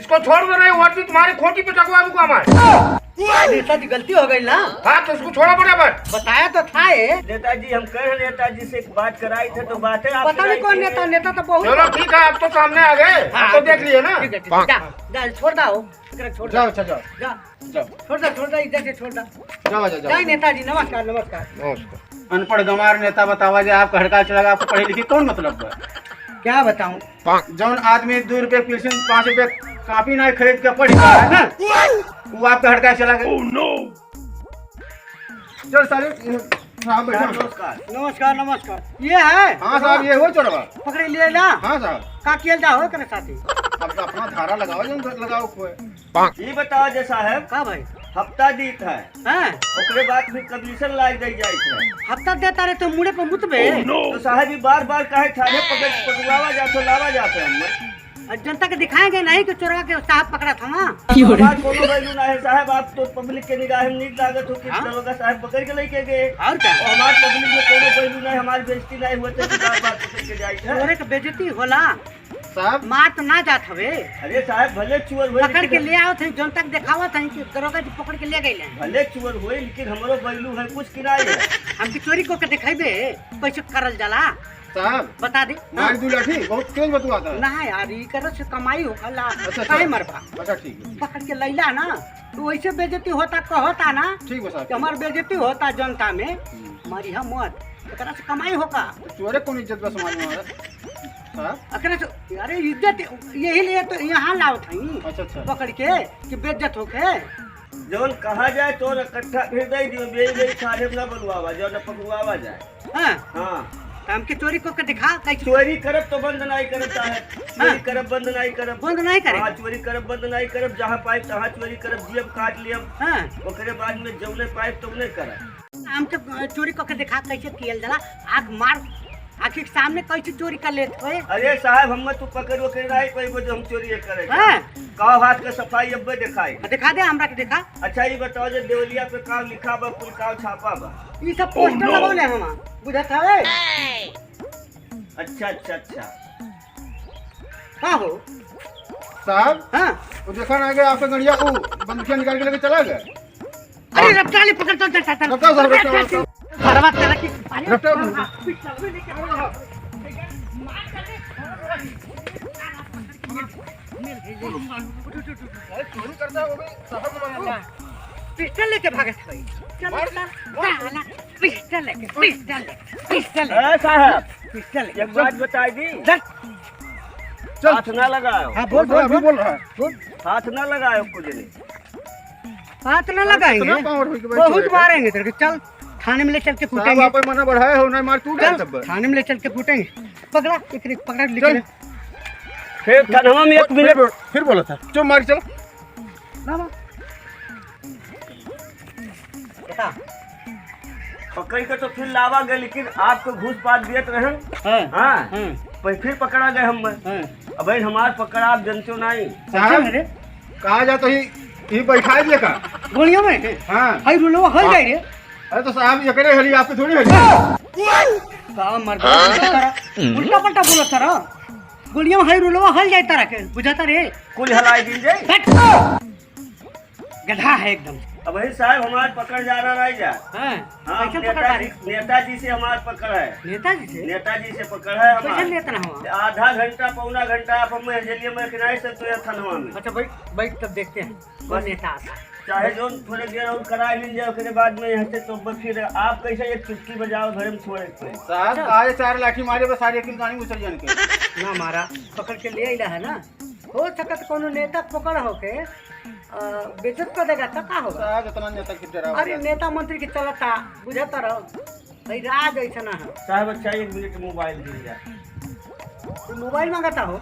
इसको छोड़ दो, नहीं वर्दी तुम्हारी खोटी पे टकवा दूंगा मैं। नेताजी गलती हो गई ना। हाँ तो उसको छोड़ा बराबर। बताया तो था ये। नेताजी हम कहे नेताजी से बात कराई थे तो बातें आप पता नहीं कौन नेता, नेता तो बहुत। चलो ठीक है, अब तो सामने आ गए, अब तो देख लिए ना। ठीक है, ठीक है। जा छोड़ दो, छोड़ जाओ अच्छा जाओ जा, जाओ छोड़ दो इधर से छोड़ दो। जाओ जाओ जय नेताजी, नमस्कार नमस्कार। नमस्कार। अनपढ़ गंवार नेता बतावा जे आपका हड़का चला, आपको पढ़ी लिखी कौन मतलब बा? क्या बताऊं? जौन आदमी 2 रुपए पेंशन 5 रुपए कापी नहीं खरीद के पढ़ी रहा है ना, वो आपका हड़का चला गया। चल सारे साहब बैठो। नमस्कार। नमस्कार नमस्कार। ये है? हाँ साहब ये हो चोरवा। पकड़ लिए ना। हाँ साहब का किया जाओ करे साथी। अब अपना धारा लगाओ, जो लगाओ खोए। ये बताओ जे साहब का भाई? हफ्ता दीत है हैं? ओकरे बाद फिर कमीशन लाग जाई जाए है। हफ्ता देता रहे तो मुड़े पे मुतबे। तो साहब ये बार बार काहे थाने पकड़वावा जाते लावा जाते हम जनता के दिखाएंगे नहीं कि चोरवा के साहब पकड़ा था ना। हमार कोनो वैल्यू ना है साहब। आप तो पब्लिक के निगाह में नीक लागत हो कि दरोगा साहब पकड़ के लेके गए और क्या? और हमार पब्लिक में कोनो वैल्यू नहीं, हमारी बेइज्जती नहीं हुआ तो बार बार पकड़ के जाई है। चोरे के बेइज्जती होला, साहब मार तो ना जात हवे। अरे साहब भले चुअर हुए पकड़ के ले आओ थे, जनता के दिखावा था कि दरोगा जी पकड़ के ले गए। भले चुअर हुए लेकिन हमरो वैल्यू है कुछ किराए है। हमकी चोरी को के दिखाइबे कैसे करल जाला साहब बता दे। मार दू लाठी बहुत तेज बतुआता है। ना यार ई कर से कमाई हो खला अच्छा, काहे मरबा। अच्छा ठीक है पकड़ के लैला ना तो वैसे बेइज्जती होता कहता ना ठीक है साहब। कि हमार बेइज्जती होता जनता में, मारी हम मत एकरा से कमाई होगा। चोरे कौन इज्जत बा समाज में हमारा साहब? एकरा से अरे इज्जत यही लिए तो यहाँ लाओ थई अच्छा अच्छा पकड़ के कि बेइज्जत होके। जौन कहा जाए तो इकट्ठा फिर दे दियो बेच गई सारे ना बनवावा जो न पकड़वावा जाए। हां हाँ हमके चोरी को के दिखा कैसे चोरी करब तो बंद नहीं करब साहब। चोरी करब बंद नहीं करब। बंद नहीं करे। हाँ चोरी करब बंद नहीं करब। जहाँ पाइप तहाँ चोरी करब, जेब काट लियब। हां ओकरे बाद में जौने पाइप तुमने करब। हमके चोरी को के दिखा कैसे कियल जाला। आग मार आखिर के सामने कैसे चोरी कर लेत होए। अरे साहब हम तू पकड़ वकड़ नहीं पाइबो जो हम चोरी करे। हां कहो हाथ के सफाई अब दिखाई। दिखा दे हमरा के दिखा। अच्छा ये बताओ जो देवलिया पे काम लिखा बा कुल काम छापा बा। ये सब पोस्टर लगौले हम बुझत हवे। अच्छा अच्छा अच्छा का हो साहब हां वो देखा ना गया आपका गड़िया को बंदूकिया निकाल के लेके चला गया। अरे रफ्तार ले पकड़ तो रफ्तार साहब, रफ्तार। बर्बाद कर रखी। पिस्टल लेके भागत भाई। पिस्टल पिस्टल साहब पिस्टल एक बात बताई दी। चल हाथ ना लगाओ। हाँ बोल बोल अभी बोल रहा है। बोल। हाथ ना लगाओ कुछ नहीं। हाथ न लगाएंगे, इतना पावर हो कि भाई बहुत चोरी है। मारेंगे तेरे को। चल थाने में ले चल के साहब कूटेंगे। आप मना बढ़ाए हो नहीं मार तू गया चल सब। थाने में ले चल के कूटेंगे। पकड़ा एक पकड़ा लिख ले। फिर थाना में 1 मिनट फिर बोला था चुप मार चल। बाबा बता। पकड़ के तो फिर लावा गए लेकिन आपको घूस पात दियत रहे। हां हाँ फिर पकड़ा गए हम। हां अब भाई हमार पकड़ा आप जनते हो नहीं। साहब अरे कहा जा तो ही बैठा दिए का। गोलियों में हाँ हाय रुलो हल जाए रे। अरे तो साहब ये करे हली आपके थोड़ी हली। का मर उल्टा पल्टा बोलत तारा। गोलियों हाय रुलो हल जाए तारा के बुझाता रे। कुल हलाई दी जाए। गधा है एकदम। अब भाई साहब हमार पकड़ जा रहा रह जा। हां हाँ कैसे पकड़ा रे? नेताजी से हमार पकड़ है। नेताजी से नेताजी से पकड़ है कैसे हमार। लेता ना हुआ। आधा घंटा पौना घंटा आप हमें जेलिया में किनारे से तो थानवा में। अच्छा बैठ तब देखते हैं कौन नेता आता है। चाहे जो थोड़े देर और करा लीजिए उसके बाद में यहाँ से तो फिर आप कैसे एक चुटकी बजाओ घर में छोड़े पे। साहब आज 4 लाठी मारे बस सारे किन कहानी उतर जाने के ना मारा पकड़ के ले आइला है ना। हो सकत कोनो नेता पकड़ होके बेइज्जत कर देगा तो का होगा। साहब इतना नेता की डरा। अरे नेता मंत्री के चलता बुझता रहो भाई राज ऐसा ना है। साहब अच्छा 1 मिनट मोबाइल दीजिए। तू मोबाइल मांगता हो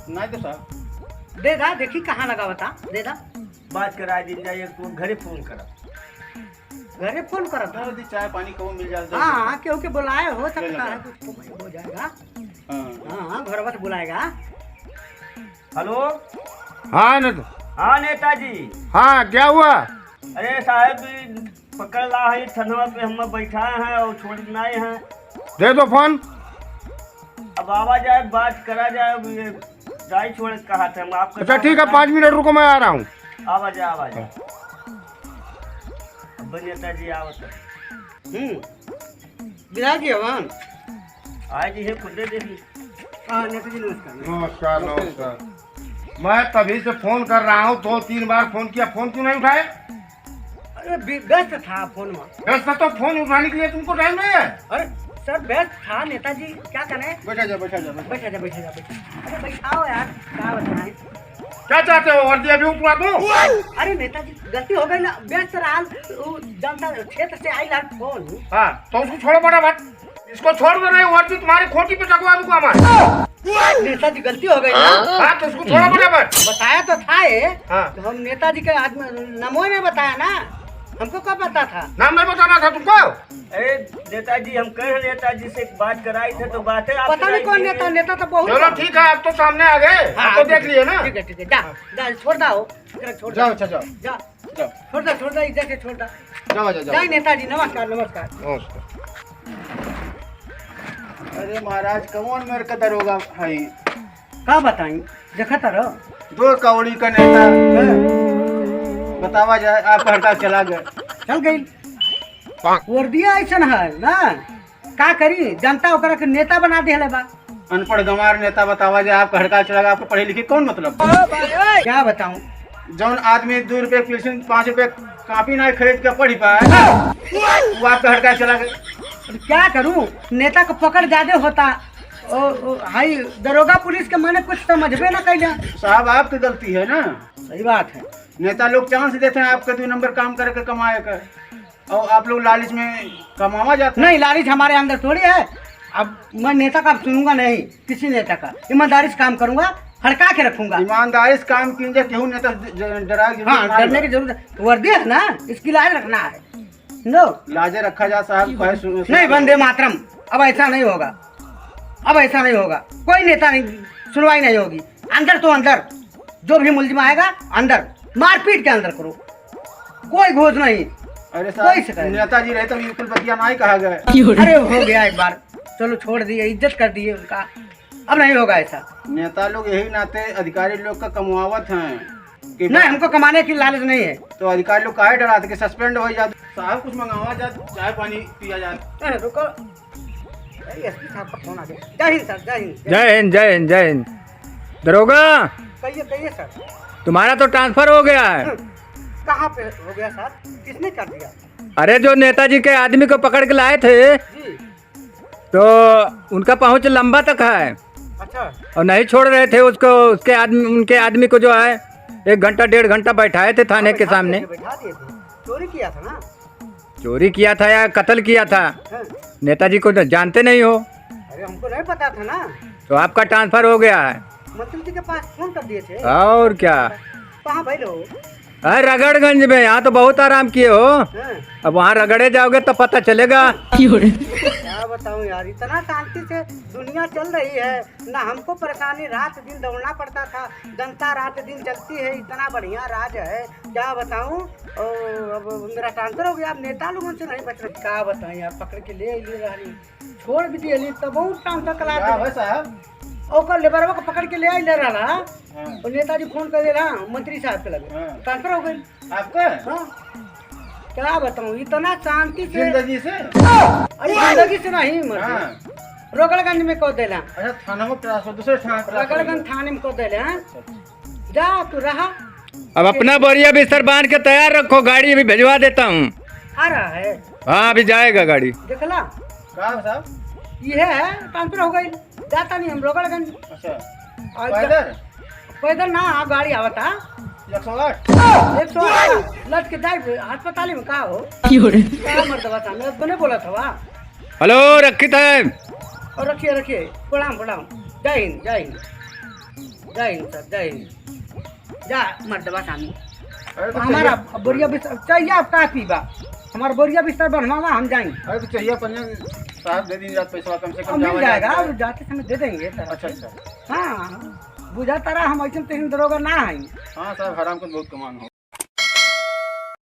नहीं तो साहब दे दा देखी कहाँ लगा बता दे दा। बात करा दीजिए तो घरे फोन करा। घरे फोन करत तो दी चाय पानी को मिल जाता। हाँ क्यों के बुलाए हो सकता है कुछ हो जाएगा। हां हाँ घर बस बुलाएगा। हेलो हाँ न हाँ नेताजी। हाँ क्या हुआ? अरे साहब पकड़ ला है थानवा पे हम बैठा है और छोड़ना है। दे दो फोन। अब आवा जाए बात करा जाए गाड़ी छोड़ के कहा था हम आपको। अच्छा ठीक है, 5 मिनट रुको, मैं आ रहा हूँ। आवाज आवाज नेताजी आवत विधायक जी हवन आज ही खुदे देखी। हाँ नेताजी नमस्कार। नमस्कार नमस्कार। मैं तभी से फोन कर रहा हूँ, 2-3 बार फोन किया, फोन क्यों नहीं उठाए? अरे व्यस्त था फोन में। व्यस्त तो फोन उठाने के लिए तुमको टाइम नहीं है? अरे सर व्यस्त था नेताजी, क्या करें। बैठा जा बैठा जा बैठा जा बैठा जा बैठा। अरे बैठाओ यार, क्या बताएं। क्या चाहते हो, वर्दी अभी उठवा दूं? अरे नेताजी गलती हो गई ना, व्यस्त रहा जनता क्षेत्र से आई लाल फोन। हाँ तो उसको छोड़ो फटाफट, इसको छोड़ दो, नहीं वर्दी तुम्हारी खोटी पे टकवा दूंगा मैं। नेताजी गलती हो गई ना। हाँ तो उसको छोड़ो फटाफट। बताया तो था ये। हाँ। तो हम नेताजी के आदमी नमो ने बताया ना, हमको कब पता था। नाम नहीं बताना था तुमको? अरे नेताजी हम कहे नेताजी से एक बात कराई थे तो बातें आप पता नहीं कौन नेता, नेता तो बहुत। चलो ठीक है, अब तो सामने आ गए, आप तो देख लिए ना। ठीक है जा जा, छोड़ दो छोड़ जाओ अच्छा जाओ जा, जाओ छोड़ दो इज्जत से छोड़ दो। जाओ जाओ जय नेताजी, नमस्कार नमस्कार। अरे महाराज कौन मेरे का दरोगा भाई, का बताई देखा तारो। 2 कौड़ी का नेता बतावा जाए, आप हड़का चला गए। चल गई वर्दिया ऐसा है ना, का करी जनता ओकरा के नेता बना दिया बा। अनपढ़ गंवार नेता बतावा जाए, आपका हड़का चला गया, आपको पढ़े लिखे कौन मतलब? क्या बताऊं, जौन आदमी 2 रुपए पेंशन 5 रुपए कापी ना खरीद के पढ़ी पाए वो आपका हड़का चला गया। क्या करूं, नेता को पकड़ ज्यादा होता। हाई दरोगा पुलिस के मैंने कुछ समझबे ना कैला। साहब आपकी गलती है ना, सही बात है। नेता लोग चांस देते हैं आपका 2 नंबर काम करके कमाए कर, और आप लोग लालच में कमावा जाते हैं। नहीं लालच हमारे अंदर थोड़ी है। अब मैं नेता का सुनूंगा नहीं, किसी नेता का, ईमानदारी से काम करूंगा, हड़का के रखूंगा। ईमानदारी से काम कीजिए, केहू नेता डरा हाँ डरने की जरूरत, वर्दी है ना, इसकी लाज रखना है। नो लाजे रखा जा साहब। नहीं वंदे मातरम, अब ऐसा नहीं होगा, अब ऐसा नहीं होगा। कोई नेता नहीं, सुनवाई नहीं होगी। अंदर तो अंदर, जो भी मुलजिम आएगा अंदर, मारपीट के अंदर करो, कोई घोष नहीं। अरे कोई शिकायत साहब नहीं। नेताजी रहे तो बिल्कुल बतिया नहीं कहा गया। अरे हो गया एक बार, चलो छोड़ दिए, इज्जत कर दिए उनका, अब नहीं होगा ऐसा। नेता लोग यही नाते अधिकारी लोग का कमावत हैं कि नहीं हमको कमाने की लालच नहीं है। तो अधिकारी लोग काहे डराते कि सस्पेंड हो जाते। साहब कुछ मंगावा जाए, चाय पानी पिया जाए। रुको, एसपी साहब का फोन आ गया। जय हिंद सर, जय हिंद। जय हिंद जय हिंद जय हिंद। दरोगा कहिए कहिए सर। तुम्हारा तो ट्रांसफर हो गया है। कहाँ पे हो गया सर, किसने कर दिया? अरे जो नेताजी के आदमी को पकड़ के लाए थे जी तो उनका पहुंच लंबा तक है, अच्छा। और नहीं छोड़ रहे थे उसको, उसके आदमी, उनके आदमी को जो है 1 घंटा 1.5 घंटा बैठाए थे थाने के सामने। बैठा दिए थे, चोरी किया था ना। चोरी किया था या कत्ल किया था, हाँ। नेताजी को तो जानते नहीं हो, अरे हमको नहीं पता था ना। तो आपका ट्रांसफर हो गया है। मंत्री जी के पास फोन कर दिए थे। और क्या, कहाँ भाई लो? अरे रगड़गंज में, यहाँ तो बहुत आराम किए हो। हाँ। अब वहाँ रगड़े जाओगे तो पता चलेगा। क्या बताऊं यार, इतना शांति से दुनिया चल रही है ना, हमको परेशानी, रात दिन दौड़ना पड़ता था, जनता रात दिन चलती है, इतना बढ़िया राज है, क्या बताऊं। अब मेरा ट्रांसफर हो गया, अब नेता लोगों से नहीं बच रही। क्या बताऊं यार, पकड़ के ले रही, छोड़ भी दिए तब ट्रांसफर करा क्या है साहब? ओकर लेबरवा को पकड़ के ले आई ले रहा, और नेताजी फोन कर दे रहा मंत्री साहब के लगे, हाँ। ट्रांसफर हो गई। आपका हाँ क्या बताऊं, इतना शांति से। जिंदगी से? अरे जिंदगी से नहीं हाँ। रोगड़गंज में को देला, अच्छा थाना में ट्रांसफर, दूसरे थाना ट्रांसफर। रोगड़गंज थाने में को देले। हाँ जा तू रहा, अब अपना बोरिया बिस्तर बांध के तैयार रखो, गाड़ी अभी भिजवा देता हूँ। आ रहा है, हाँ अभी जाएगा गाड़ी। देखला कहाँ है साहब? ये है ट्रांसफर हो गई, जाता नहीं हम रोगड़गंज। अच्छा और पैदल पैदल ना, गाड़ी आवता 108। 108 लट के जाए अस्पताल में। का हो क्या मर्दवा था, मैं बने बोला था वाह। हेलो रखित है। और रखिए रखिए, प्रणाम प्रणाम, जय हिंद जय हिंद जय हिंद सर, जय हिंद। जा मर्दवा सामने अरे तो हमारा बोरिया बिस्तर चाहिए, आप का पीबा, हमारा बोरिया बिस्तर बनवावा, हम जाएंगे। अरे तो चाहिए पंजा साहब, दे दीजिए पैसा कम से कम। मिल जावा जाएगा, जाएगा। अब जाते समय दे देंगे सर। अच्छा अच्छा। हाँ बुझा तारा, हम ऐसे तेहन दरोगा ना है। हाँ साहब हराम को बहुत कमान हो।